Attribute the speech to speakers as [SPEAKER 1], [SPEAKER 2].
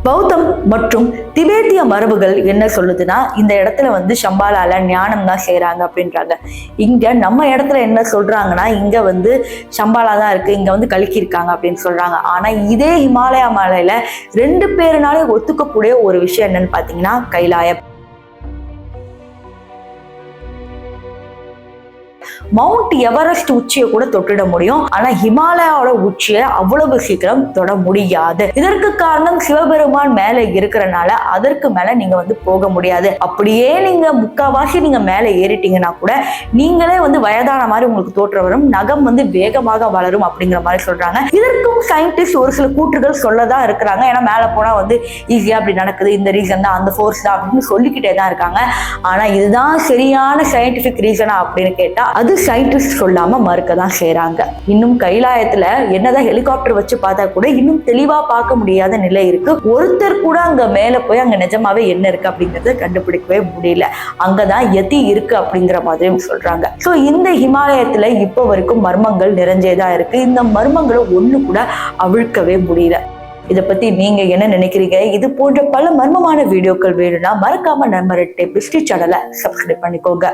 [SPEAKER 1] பௌத்தம் மற்றும் திபேத்திய மரபுகள் என்ன சொல்லுதுன்னா, இந்த இடத்துல வந்து சம்பாலால ஞானம் தான் செய்யறாங்க அப்படின்றாங்க. இங்க நம்ம இடத்துல என்ன சொல்றாங்கன்னா, இங்க வந்து சம்பாலா தான் இருக்கு, இங்க வந்து கல்கி இருக்காங்க அப்படின்னு சொல்றாங்க. ஆனா இதே ஹிமாலயா மலையில 2 பேருனாலே ஒத்துக்கக்கூடிய ஒரு விஷயம் என்னன்னு பாத்தீங்கன்னா கைலாயம். மவுண்ட் எவரெஸ்ட் உச்சியை கூட தொட்டிட முடியும், ஆனா ஹிமாலயாவோட உச்சியை அவ்வளவு சீக்கிரம் தொட முடியாது. இதற்கு காரணம் சிவபெருமான் மேல இருக்கிறனால அதற்கு மேல நீங்க வந்து போக முடியாது. அப்படியே நீங்க முக்காவாசி நீங்க மேல ஏறிட்டீங்கன்னா கூட நீங்களே வந்து வயதான மாதிரி உங்களுக்கு தோற்றம் வரும், நகம் வந்து வேகமாக வளரும் அப்படிங்கிற மாதிரி சொல்றாங்க. இதற்கும் சயின்டிஸ்ட் ஒரு சில கூற்றுகள் சொல்லதான் இருக்கிறாங்க. ஏன்னா மேல போனா வந்து ஈஸியா அப்படி நடக்குது, இந்த ரீசன் தான், அந்த ஃபோர்ஸ் தான் அப்படின்னு சொல்லிக்கிட்டே தான் இருக்காங்க. ஆனா இதுதான் சரியான சயின்டிபிக் ரீசனா அப்படின்னு கேட்டா அது சயின்டிஸ்ட் சொல்லாம மறுக்க தான் செய்யறாங்க. இன்னும் கைலாயத்துல என்னதான் ஹெலிகாப்டர் வச்சு பார்த்தா கூட இன்னும் தெளிவா பார்க்க முடியாத நிலை இருக்கு. ஒருத்தர் கூட அங்க மேல போய் அங்க நிஜமாவே என்ன இருக்கு அப்படிங்கறத கண்டுபிடிக்கவே முடியல. அங்கதான் யதி இருக்கு அப்படிங்கிற மாதிரியும் சொல்றாங்க. சோ இந்த ஹிமாலயத்துல இப்ப வரைக்கும் மர்மங்கள் நிறைஞ்சேதான் இருக்கு. இந்த மர்மங்களை ஒண்ணு கூட அவிழ்க்கவே முடியல. இதை பத்தி நீங்க என்ன நினைக்கிறீங்க? இது போன்ற பல மர்மமான வீடியோக்கள் வேணும்னா மறக்காம நம்ம ரெட் டேப் ஹிஸ்டரி சேனலை சப்ஸ்கிரைப் பண்ணிக்கோங்க.